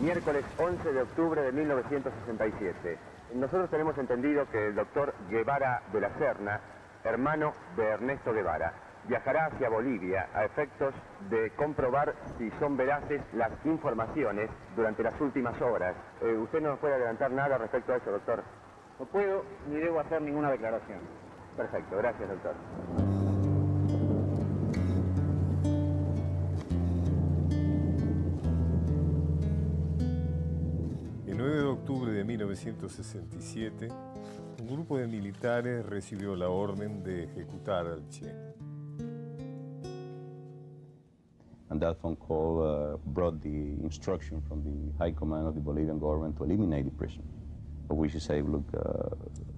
miércoles 11 de octubre de 1967. Nosotros tenemos entendido que el doctor Guevara de la Serna, hermano de Ernesto Guevara, viajará hacia Bolivia a efectos de comprobar si son veraces las informaciones durante las últimas horas. ¿Usted no nos puede adelantar nada respecto a eso, doctor? No puedo ni debo hacer ninguna declaración. Perfecto, gracias, doctor. El 9 de octubre de 1967, un grupo de militares recibió la orden de ejecutar al Che. And that phone call brought the instruction from the high command of the Bolivian government to eliminate the prison. But we should say, look,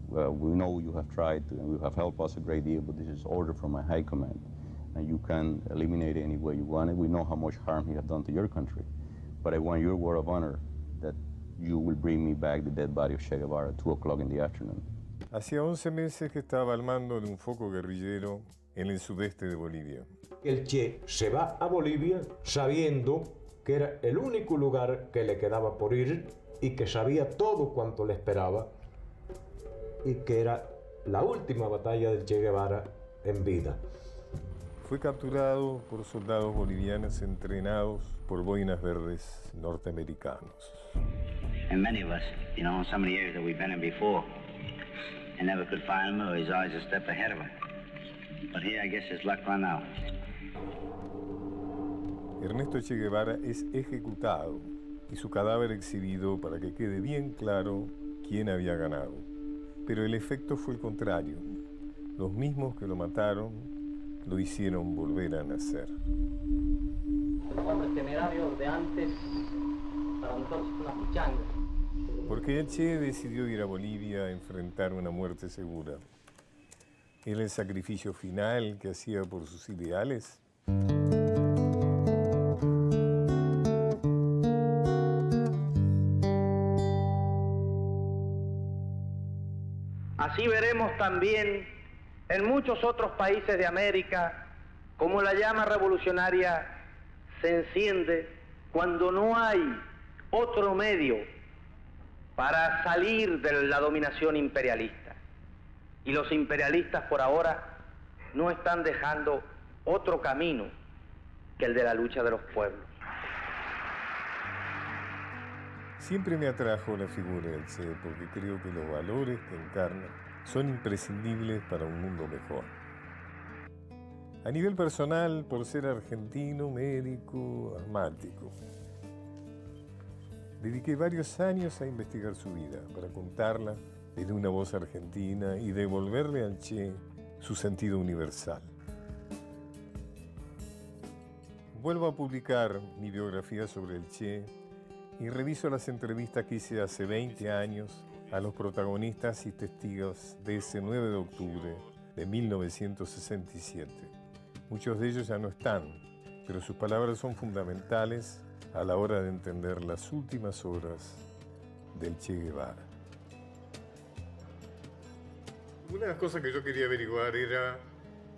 well, we know you have tried to, and you have helped us a great deal, but this is order from my high command. And you can eliminate it any way you want it. We know how much harm he has done to your country. But I want your word of honor that you will bring me back the dead body of Che Guevara at 2 o'clock in the afternoon. Hacía 11 meses que estaba al mando de un foco guerrillero en el sudeste de Bolivia. El Che se va a Bolivia sabiendo que era el único lugar que le quedaba por ir y que sabía todo cuanto le esperaba y que era la última batalla del Che Guevara en vida. Fue capturado por soldados bolivianos entrenados por boinas verdes norteamericanos. And many of us, you know, in some of the areas that we've been in before, and never could find him, or he's always a step ahead of him. But here, I guess his luck run out. Ernesto Che Guevara es ejecutado y su cadáver exhibido para que quede bien claro quién había ganado. Pero el efecto fue el contrario. Los mismos que lo mataron lo hicieron volver a nacer. Los hombres temerarios de antes, para nosotros una pichanga. Porque el Che decidió ir a Bolivia a enfrentar una muerte segura. ¿Era el sacrificio final que hacía por sus ideales? Así veremos también en muchos otros países de América cómo la llama revolucionaria se enciende cuando no hay otro medio para salir de la dominación imperialista. Y los imperialistas por ahora no están dejando otro camino que el de la lucha de los pueblos. Siempre me atrajo la figura del Che porque creo que los valores que encarna son imprescindibles para un mundo mejor. A nivel personal, por ser argentino, médico, asmático. Dediqué varios años a investigar su vida, para contarla desde una voz argentina y devolverle al Che su sentido universal. Vuelvo a publicar mi biografía sobre el Che y reviso las entrevistas que hice hace 20 años a los protagonistas y testigos de ese 9 de octubre de 1967. Muchos de ellos ya no están, pero sus palabras son fundamentales a la hora de entender las últimas horas del Che Guevara. Una de las cosas que yo quería averiguar era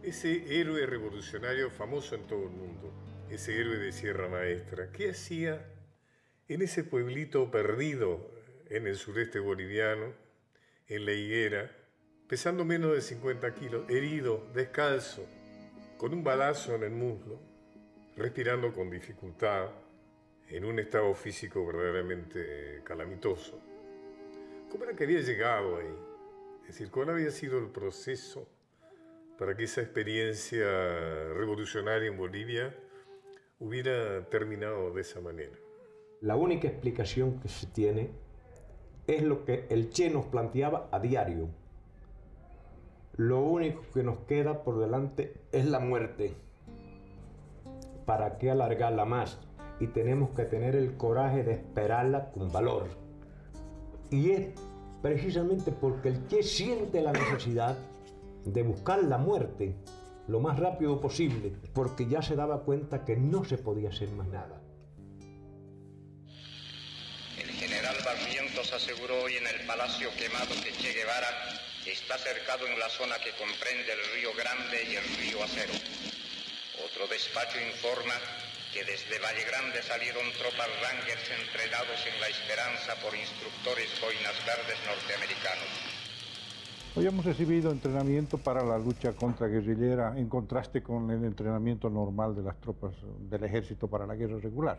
ese héroe revolucionario famoso en todo el mundo, ese héroe de Sierra Maestra. ¿Qué hacía en ese pueblito perdido en el sureste boliviano, en La Higuera, pesando menos de 50 kilos, herido, descalzo, con un balazo en el muslo, respirando con dificultad, en un estado físico verdaderamente calamitoso? ¿Cómo era que había llegado ahí? Es decir, ¿cuál había sido el proceso para que esa experiencia revolucionaria en Bolivia hubiera terminado de esa manera? La única explicación que se tiene es lo que el Che nos planteaba a diario. Lo único que nos queda por delante es la muerte. ¿Para qué alargarla más? Y tenemos que tener el coraje de esperarla con valor. Y es precisamente porque el Che siente la necesidad de buscar la muerte lo más rápido posible, porque ya se daba cuenta que no se podía hacer más nada. El general Barrientos aseguró hoy en el Palacio Quemado que Che Guevara está cercado en la zona que comprende el Río Grande y el Río Acero. Otro despacho informa que desde Valle Grande salieron tropas Rangers entrenados en la esperanza por instructores boinas verdes norteamericanos. Hoy hemos recibido entrenamiento para la lucha contraguerrillera en contraste con el entrenamiento normal de las tropas del ejército para la guerra regular.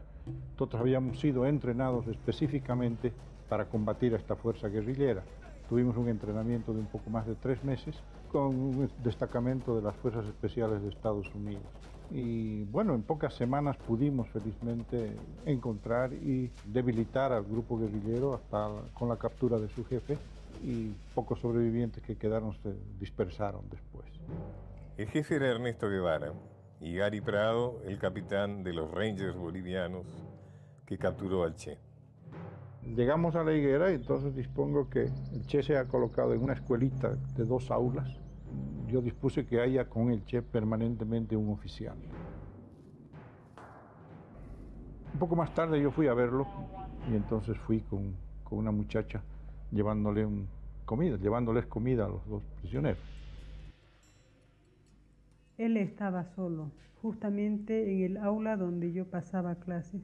Nosotros habíamos sido entrenados específicamente para combatir a esta fuerza guerrillera. Tuvimos un entrenamiento de un poco más de 3 meses con un destacamento de las Fuerzas Especiales de Estados Unidos. Y bueno, en pocas semanas pudimos felizmente encontrar y debilitar al grupo guerrillero hasta con la captura de su jefe, y pocos sobrevivientes que quedaron se dispersaron después. El jefe era Ernesto Guevara y Gary Prado, el capitán de los Rangers bolivianos que capturó al Che. Llegamos a la higuera y entonces dispongo que el Che se ha colocado en una escuelita de 2 aulas. Yo dispuse que haya con el Che permanentemente un oficial. Un poco más tarde yo fui a verlo y entonces fui con una muchacha llevándoles comida a los 2 prisioneros. Él estaba solo, justamente en el aula donde yo pasaba clases.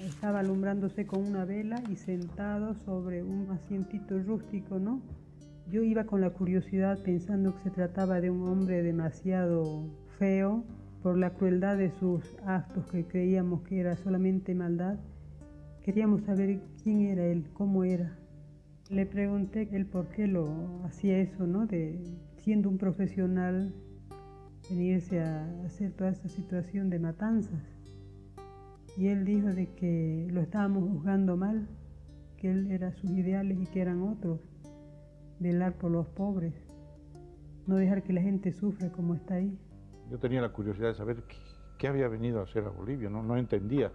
Estaba alumbrándose con una vela y sentado sobre un asientito rústico, ¿no? Yo iba con la curiosidad pensando que se trataba de un hombre demasiado feo por la crueldad de sus actos que creíamos que era solamente maldad. Queríamos saber quién era él, cómo era. Le pregunté él por qué lo hacía eso, ¿no? De siendo un profesional, venirse a hacer toda esta situación de matanzas. Y él dijo de que lo estábamos juzgando mal, que él era sus ideales y que eran otros. Velar por los pobres, no dejar que la gente sufra como está ahí. Yo tenía la curiosidad de saber qué había venido a hacer a Bolivia, no entendía.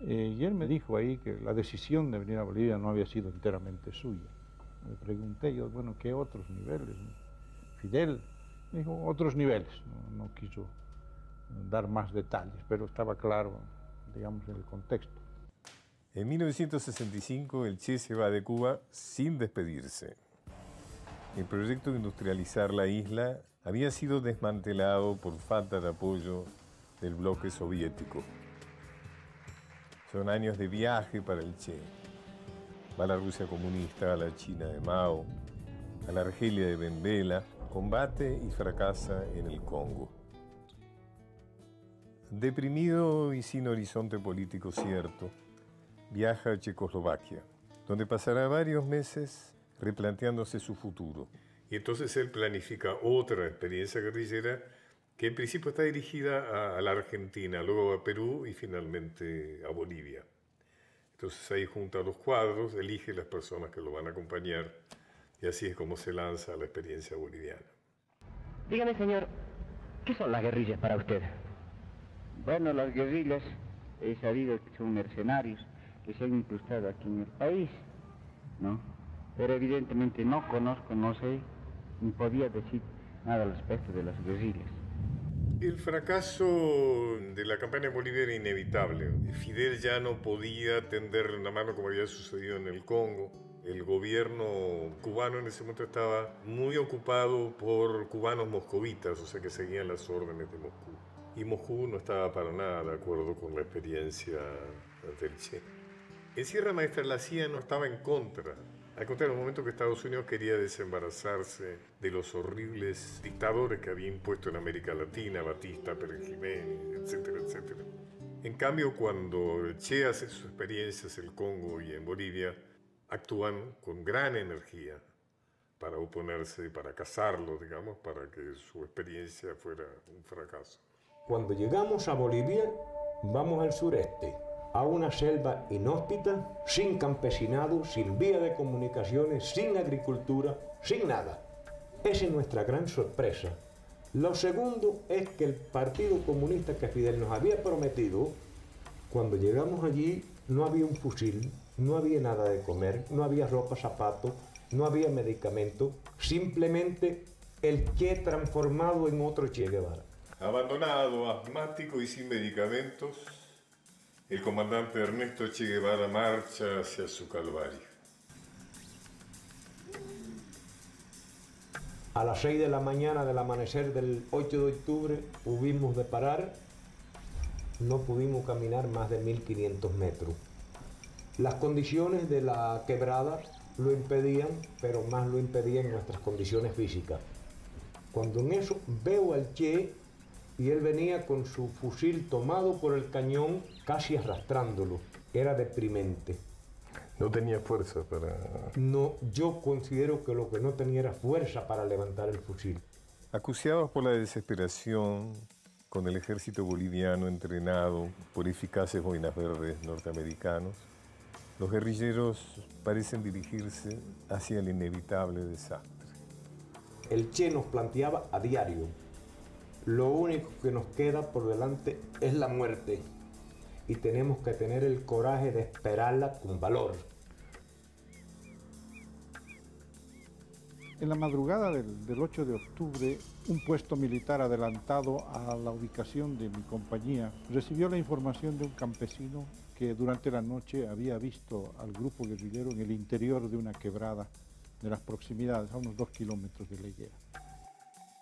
Y él me dijo ahí que la decisión de venir a Bolivia no había sido enteramente suya. Me pregunté yo, bueno, ¿qué otros niveles? Fidel me dijo, otros niveles. No quiso dar más detalles, pero estaba claro, digamos, en el contexto. En 1965 el Che se va de Cuba sin despedirse. El proyecto de industrializar la isla había sido desmantelado por falta de apoyo del bloque soviético. Son años de viaje para el Che. Va a la Rusia comunista, a la China de Mao, a la Argelia de Ben Bella, combate y fracasa en el Congo. Deprimido y sin horizonte político cierto, viaja a Checoslovaquia, donde pasará varios meses replanteándose su futuro. Y entonces él planifica otra experiencia guerrillera que en principio está dirigida a la Argentina, luego a Perú y finalmente a Bolivia. Entonces ahí junta los cuadros, elige las personas que lo van a acompañar y así es como se lanza la experiencia boliviana. Dígame, señor, ¿qué son las guerrillas para usted? Bueno, las guerrillas he sabido que son mercenarios que se han incrustado aquí en el país, ¿no? Pero evidentemente no conozco, no sé, ni podía decir nada al respecto de las guerrillas. El fracaso de la campaña en Bolivia era inevitable. Fidel ya no podía tenderle una mano como había sucedido en el Congo. El gobierno cubano en ese momento estaba muy ocupado por cubanos moscovitas, o sea que seguían las órdenes de Moscú. Y Moscú no estaba para nada de acuerdo con la experiencia del Che. En Sierra Maestra la CIA no estaba en contra. Al contrario, en el momento que Estados Unidos quería desembarazarse de los horribles dictadores que había impuesto en América Latina, Batista, Pérez Jiménez, etcétera, etcétera. En cambio, cuando el Che hace sus experiencias en el Congo y en Bolivia, actúan con gran energía para oponerse, para cazarlo, digamos, para que su experiencia fuera un fracaso. Cuando llegamos a Bolivia, vamos al sureste, a una selva inhóspita, sin campesinado, sin vía de comunicaciones, sin agricultura, sin nada. Esa es nuestra gran sorpresa. Lo segundo es que el Partido Comunista que Fidel nos había prometido, cuando llegamos allí no había un fusil, no había nada de comer, no había ropa, zapatos, no había medicamento, simplemente el Che transformado en otro Che Guevara. Abandonado, asmático y sin medicamentos, el comandante Ernesto Che Guevara marcha hacia su calvario. A las 6 de la mañana del amanecer del 8 de octubre hubimos de parar no pudimos caminar más de 1500 metros. Las condiciones de la quebrada lo impedían, pero más lo impedían nuestras condiciones físicas. Cuando en eso veo al Che y él venía con su fusil tomado por el cañón, casi arrastrándolo. Era deprimente. No tenía fuerza para... No, yo considero que lo que no tenía era fuerza para levantar el fusil. Acuciados por la desesperación, con el ejército boliviano entrenado por eficaces boinas verdes norteamericanos, los guerrilleros parecen dirigirse hacia el inevitable desastre. El Che nos planteaba a diario: lo único que nos queda por delante es la muerte y tenemos que tener el coraje de esperarla con valor. En la madrugada del 8 de octubre, un puesto militar adelantado a la ubicación de mi compañía recibió la información de un campesino que durante la noche había visto al grupo guerrillero en el interior de una quebrada de las proximidades, a unos 2 kilómetros de la higuera.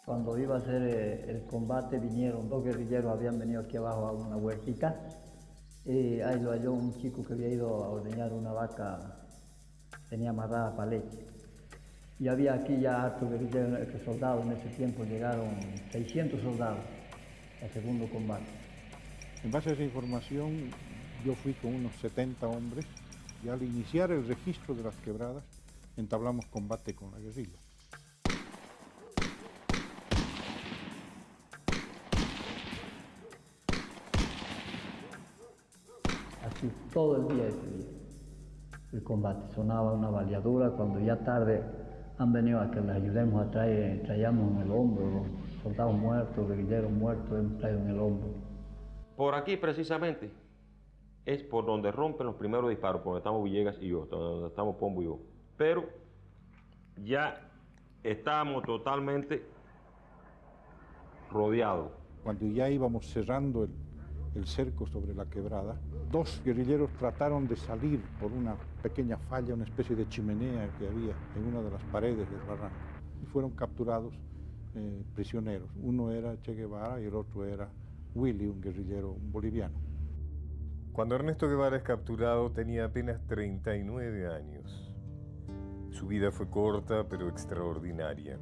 Cuando iba a hacer el combate vinieron 2 guerrilleros, habían venido aquí abajo a una huertita, y ahí lo halló un chico que había ido a ordeñar una vaca, tenía amarrada para leche. Y había aquí ya hartos guerrilleros, soldados, en ese tiempo llegaron 600 soldados al segundo combate. En base a esa información, yo fui con unos 70 hombres y al iniciar el registro de las quebradas, entablamos combate con la guerrilla. Así todo el día ese día, el combate. Sonaba una baleadura, cuando ya tarde han venido a que les ayudemos a traer, traíamos en el hombro los soldados muertos, guerrilleros muertos, hemos traído en el hombro. Por aquí precisamente es por donde rompen los primeros disparos, por donde estamos Villegas y yo, donde estamos Pombo y yo. Pero ya estábamos totalmente rodeados. Cuando ya íbamos cerrando el cerco sobre la quebrada, 2 guerrilleros trataron de salir por una pequeña falla, una especie de chimenea que había en una de las paredes del barranco. Y fueron capturados prisioneros. Uno era Che Guevara y el otro era Willy, un guerrillero boliviano. Cuando Ernesto Guevara es capturado tenía apenas 39 años. Su vida fue corta pero extraordinaria.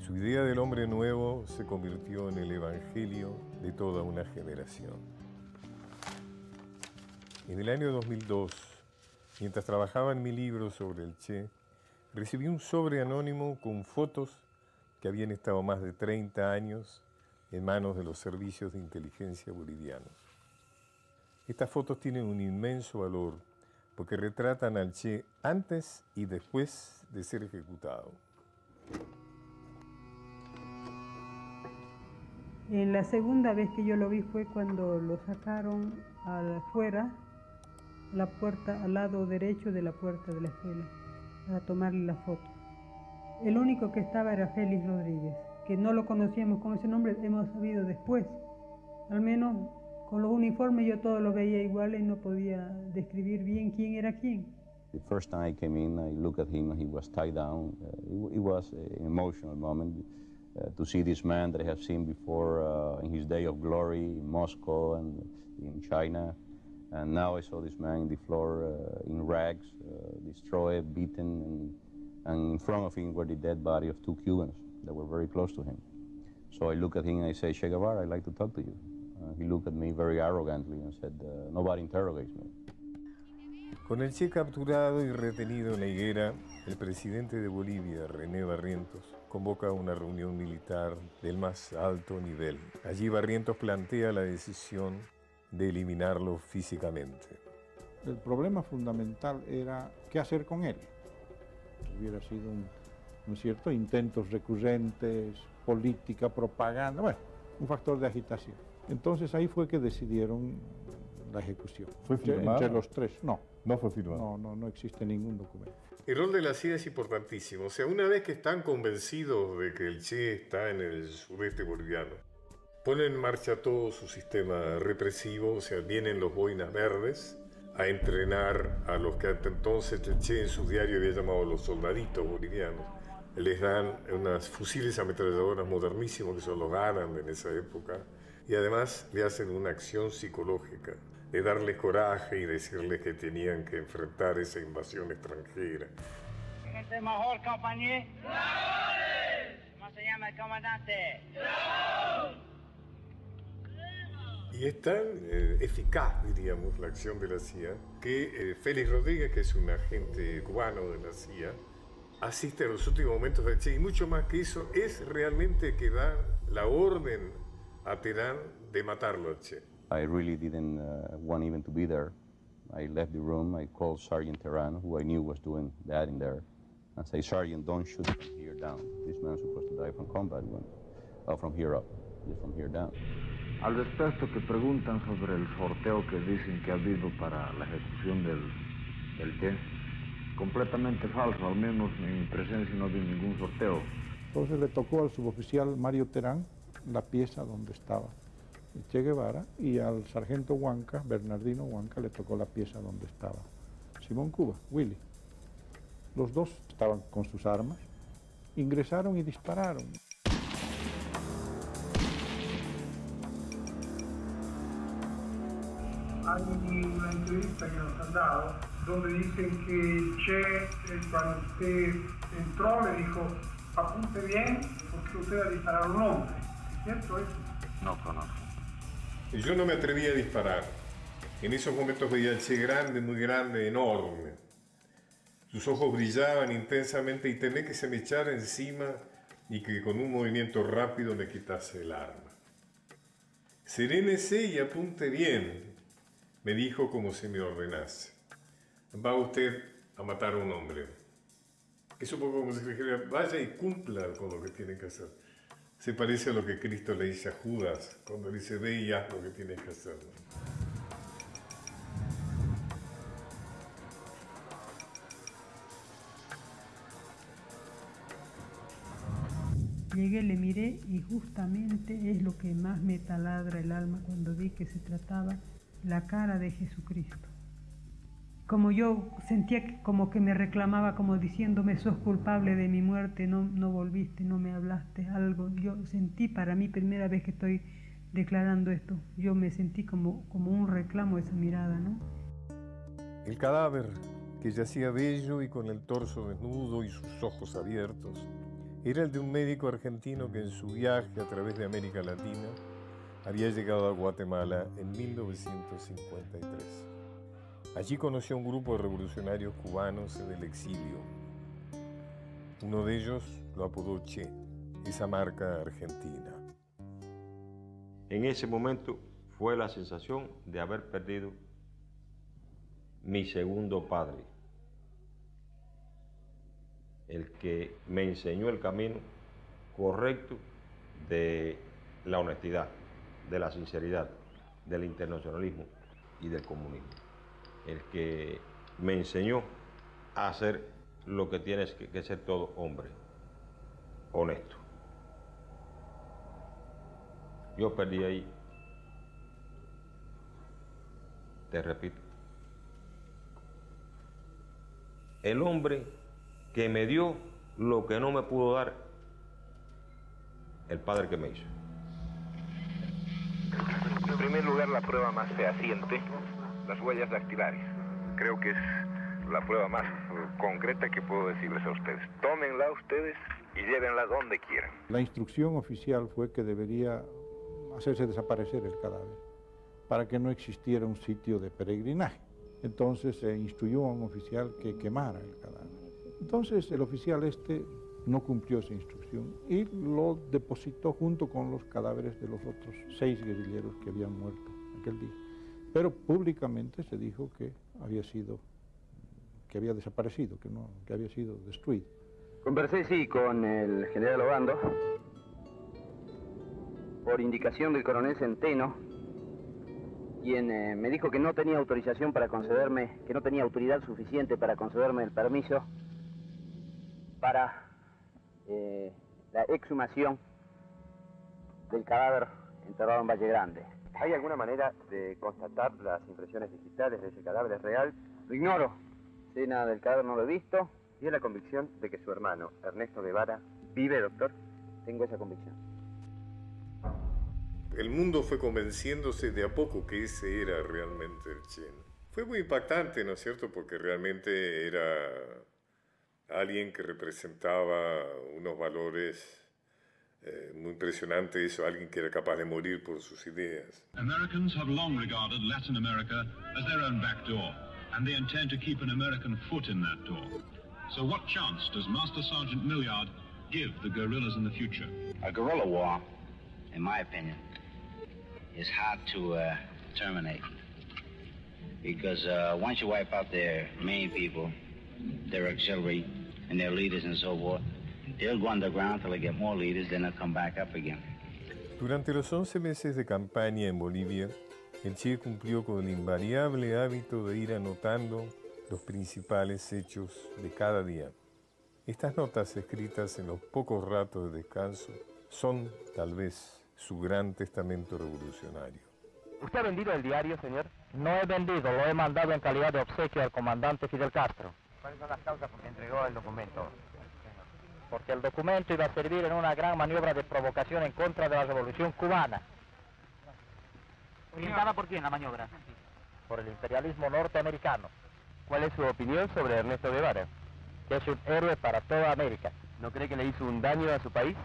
Su idea del hombre nuevo se convirtió en el evangelio de toda una generación. En el año 2002, mientras trabajaba en mi libro sobre el Che, recibí un sobre anónimo con fotos que habían estado más de 30 años en manos de los servicios de inteligencia bolivianos. Estas fotos tienen un inmenso valor porque retratan al Che antes y después de ser ejecutado. En la segunda vez que yo lo vi fue cuando lo sacaron afuera, a la puerta, al lado derecho de la puerta de la escuela, para tomarle la foto. El único que estaba era Félix Rodríguez, que no lo conocíamos con ese nombre, hemos sabido después. Al menos con los uniformes yo todo lo veía igual y no podía describir bien quién era quién. The first time I came in, I looked at him and he was tied down. It was an emotional moment to see this man that I have seen before in his day of glory in Moscow and in China. And now I saw this man on the floor in rags, destroyed, beaten, and in front of him were the dead body of 2 Cubans that were very close to him. So I look at him and I say, Che Guevara, I'd like to talk to you. He looked at me very arrogantly and said, nobody interrogates me. Con el Che capturado y retenido en la higuera, el presidente de Bolivia, René Barrientos, convoca una reunión militar del más alto nivel. Allí Barrientos plantea la decisión de eliminarlo físicamente. El problema fundamental era qué hacer con él. Hubiera sido ¿no es cierto?, intentos recurrentes, política, propaganda, bueno, un factor de agitación. Entonces ahí fue que decidieron la ejecución. ¿Fue firmado? Entre los 3, no. ¿No fue firmado? No existe ningún documento. El rol de la CIA es importantísimo. O sea, una vez que están convencidos de que el Che está en el sureste boliviano, ponen en marcha todo su sistema represivo, o sea, vienen los boinas verdes a entrenar a los que hasta entonces el Che en su diario había llamado los soldaditos bolivianos. les dan unas fusiles ametralladoras modernísimos que son los Garand en esa época, y además le hacen una acción psicológica de darles coraje y decirles que tenían que enfrentar esa invasión extranjera. Gente mejor, compañía. ¿Cómo se llama el comandante? Y es tan eficaz, diríamos, la acción de la CIA, que Félix Rodríguez, que es un agente cubano de la CIA, asiste a los últimos momentos del Che, y mucho más que eso, es realmente que da la orden a Terán de matarlo al Che. I really didn't want even to be there. I left the room, I called Sergeant Terán, who I knew was doing that in there, and say, Sergeant, don't shoot from here down. This man's supposed to die from combat, from here up, just from here down. Al respecto que preguntan sobre el sorteo que dicen que ha habido para la ejecución del Che, completamente falso, al menos en mi presencia no había ningún sorteo. Entonces le tocó al suboficial Mario Terán la pieza donde estaba el Che Guevara, y al sargento Huanca, Bernardino Huanca, le tocó la pieza donde estaba Simón Cuba, Willy. Los dos estaban con sus armas, ingresaron y dispararon. Hay una entrevista que nos han dado donde dicen que Che, cuando usted entró, le dijo, apunte bien porque usted ha disparado a un hombre. ¿Es cierto eso? No conozco. Yo no me atreví a disparar. En esos momentos veía al Che grande, muy grande, enorme. Sus ojos brillaban intensamente y temé que se me echara encima y que con un movimiento rápido me quitase el arma. Serénese y apunte bien, me dijo como si me ordenase. Va usted a matar a un hombre. Es un poco como si le dijera, vaya y cumpla con lo que tiene que hacer. Se parece a lo que Cristo le dice a Judas cuando le dice, ve y haz lo que tienes que hacer. Llegué, le miré y justamente es lo que más me taladra el alma cuando vi que se trataba la cara de Jesucristo. Como yo sentía que, como que me reclamaba, como diciéndome, sos culpable de mi muerte, no volviste, no me hablaste, algo. Yo sentí, para mí, primera vez que estoy declarando esto, yo me sentí como un reclamo esa mirada, ¿no? El cadáver, que yacía bello y con el torso desnudo y sus ojos abiertos, era el de un médico argentino que en su viaje a través de América Latina había llegado a Guatemala en 1953. Allí conoció a un grupo de revolucionarios cubanos en el exilio. Uno de ellos lo apodó Che, esa marca argentina. En ese momento fue la sensación de haber perdido mi segundo padre, el que me enseñó el camino correcto de la honestidad, de la sinceridad, del internacionalismo y del comunismo. El que me enseñó a hacer lo que tienes que ser todo hombre, honesto. Yo perdí ahí, te repito, el hombre que me dio lo que no me pudo dar el padre que me hizo. En primer lugar, la prueba más fehaciente, las huellas dactilares. Creo que es la prueba más concreta que puedo decirles a ustedes. Tómenla ustedes y llévenla donde quieran. La instrucción oficial fue que debería hacerse desaparecer el cadáver para que no existiera un sitio de peregrinaje. Entonces se instruyó a un oficial que quemara el cadáver. Entonces el oficial no cumplió esa instrucción y lo depositó junto con los cadáveres de los otros 6 guerrilleros que habían muerto aquel día. Pero públicamente se dijo que había desaparecido, que había sido destruido. Conversé, sí, con el general Obando, por indicación del coronel Centeno, quien me dijo que no tenía autorización para concederme, que no tenía autoridad suficiente para concederme el permiso para la exhumación del cadáver enterrado en Valle Grande. ¿Hay alguna manera de constatar las impresiones digitales de ese cadáver? ¿Es real? Lo ignoro. Sí, nada del cadáver no lo he visto. ¿Tiene la convicción de que su hermano, Ernesto Guevara, vive, doctor? Tengo esa convicción. El mundo fue convenciéndose de a poco que ese era realmente el Che. Fue muy impactante, ¿no es cierto? Porque realmente era alguien que representaba unos valores muy impresionantes, alguien que era capaz de morir por sus ideas. Americans have long regarded Latin America as their own back door, and they intend to keep an American foot in that door. So what chance does Master Sergeant Milliard give the guerrillas in the future? A guerrilla war, in my opinion, is hard to terminate. Because once you wipe out their main people, their auxiliary, and their leaders and so forth, they'll go underground till they get more leaders, then they'll come back up again. Durante los 11 meses de campaña en Bolivia, el Che cumplió con el invariable hábito de ir anotando los principales hechos de cada día. Estas notas escritas en los pocos ratos de descanso son, tal vez, su gran testamento revolucionario. ¿Usted ha vendido el diario, señor? No he vendido, lo he mandado en calidad de obsequio al comandante Fidel Castro. ¿Cuáles son las causas por qué entregó el documento? Porque el documento iba a servir en una gran maniobra de provocación en contra de la revolución cubana. ¿Orientada por quién la maniobra? Por el imperialismo norteamericano. ¿Cuál es su opinión sobre Ernesto Guevara? Que es un héroe para toda América. ¿No cree que le hizo un daño a su país?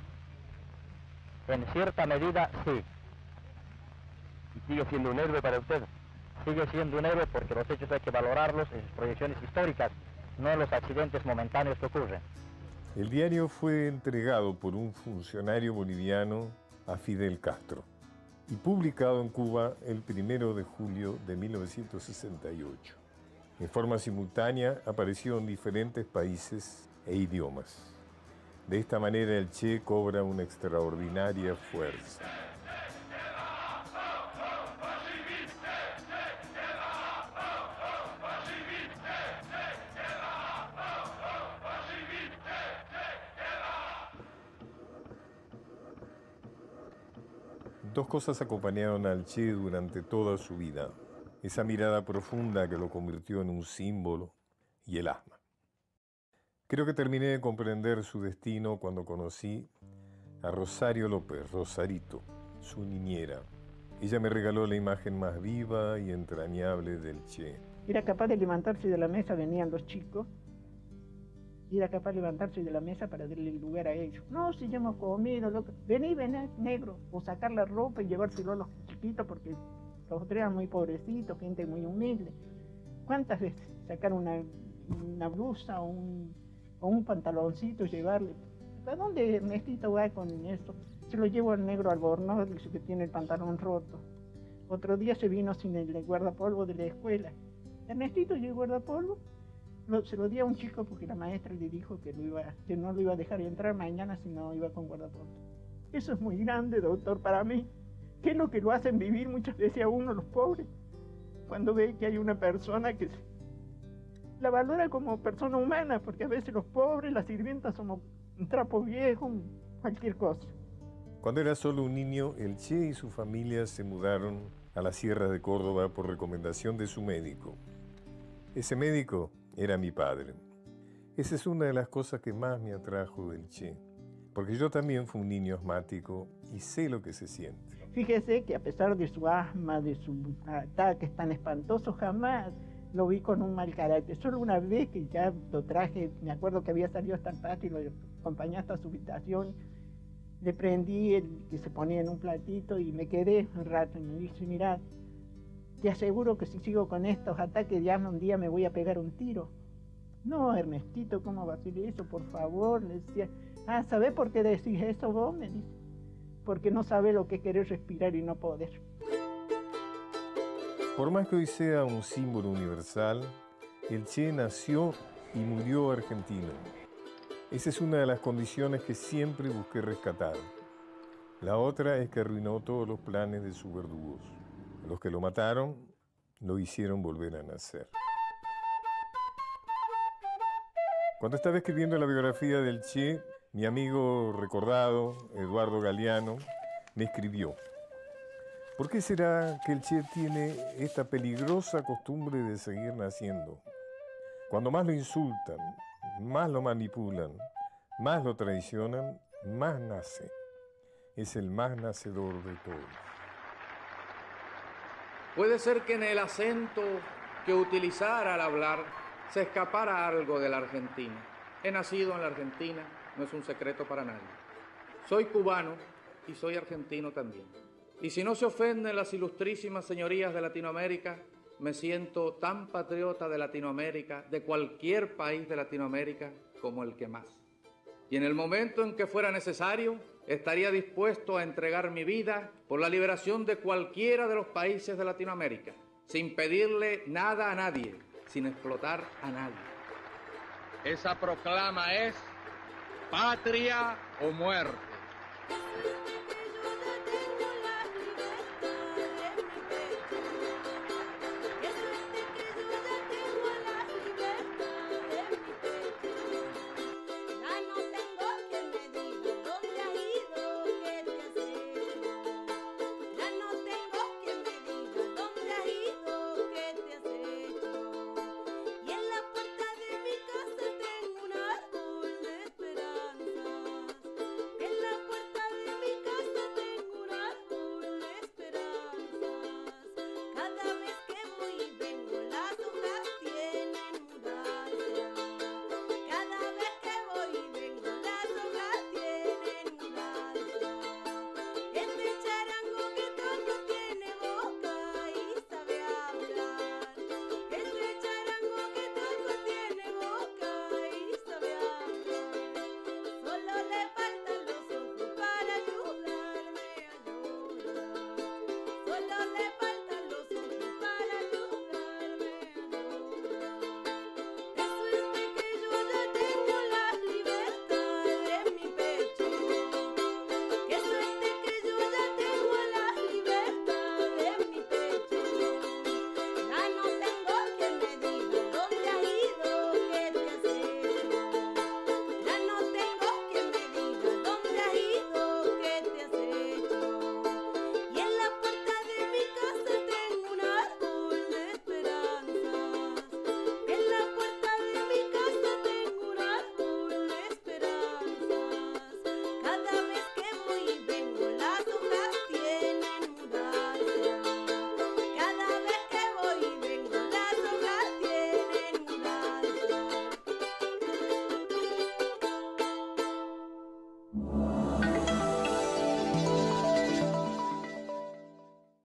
En cierta medida, sí. ¿Y sigue siendo un héroe para usted? Sigue siendo un héroe porque los hechos hay que valorarlos en sus proyecciones históricas, no en los accidentes momentáneos que ocurren. El diario fue entregado por un funcionario boliviano a Fidel Castro y publicado en Cuba el 1 de julio de 1968. En forma simultánea apareció en diferentes países e idiomas. De esta manera el Che cobra una extraordinaria fuerza. Dos cosas acompañaron al Che durante toda su vida. Esa mirada profunda que lo convirtió en un símbolo y el asma. Creo que terminé de comprender su destino cuando conocí a Rosario López, Rosarito, su niñera. Ella me regaló la imagen más viva y entrañable del Che. Era capaz de levantarse de la mesa, venían los chicos, y era capaz de levantarse de la mesa para darle lugar a ellos. No, si ya hemos comido, loco. Vení, negro, o sacar la ropa y llevárselo a los chiquitos porque los otros eran muy pobrecitos, gente muy humilde. ¿Cuántas veces sacar una blusa o un pantaloncito y llevarle? ¿A dónde Ernestito va con esto? Se lo llevo al negro Albornoz, dice que tiene el pantalón roto. Otro día se vino sin el guardapolvo de la escuela. Ernestito, ¿y el guardapolvo? Se lo di a un chico porque la maestra le dijo que no lo iba a dejar entrar mañana si no iba con guardapolvo. Eso es muy grande, doctor, para mí. ¿Qué es lo que lo hacen vivir muchas veces a uno, los pobres? Cuando ve que hay una persona que la valora como persona humana, porque a veces los pobres, las sirvientas, somos un trapo viejo, cualquier cosa. Cuando era solo un niño, el Che y su familia se mudaron a la Sierra de Córdoba por recomendación de su médico. Ese médico era mi padre. Esa es una de las cosas que más me atrajo del Che, porque yo también fui un niño asmático y sé lo que se siente. Fíjese que a pesar de su asma, de sus ataques tan espantosos, jamás lo vi con un mal carácter. Solo una vez que ya lo traje, me acuerdo que había salido hasta el patio y lo acompañé hasta su habitación, le prendí el que se ponía en un platito y me quedé un rato y me dice, mira, te aseguro que si sigo con estos ataques de asma un día me voy a pegar un tiro. No, Ernestito, ¿cómo va a ser eso? Por favor, le decía. ¿Sabés por qué decís eso vos? Me dice. Porque no sabés lo que es querer respirar y no poder. Por más que hoy sea un símbolo universal, el Che nació y murió argentino. Esa es una de las condiciones que siempre busqué rescatar. La otra es que arruinó todos los planes de sus verdugos. Los que lo mataron, lo hicieron volver a nacer. Cuando estaba escribiendo la biografía del Che, mi amigo recordado, Eduardo Galeano, me escribió: ¿por qué será que el Che tiene esta peligrosa costumbre de seguir naciendo? Cuando más lo insultan, más lo manipulan, más lo traicionan, más nace. Es el más nacedor de todos. Puede ser que en el acento que utilizara al hablar se escapara algo de la Argentina. He nacido en la Argentina, no es un secreto para nadie. Soy cubano y soy argentino también. Y si no se ofenden las ilustrísimas señorías de Latinoamérica, me siento tan patriota de Latinoamérica, de cualquier país de Latinoamérica, como el que más. Y en el momento en que fuera necesario, estaría dispuesto a entregar mi vida por la liberación de cualquiera de los países de Latinoamérica, sin pedirle nada a nadie, sin explotar a nadie. Esa proclama es patria o muerte.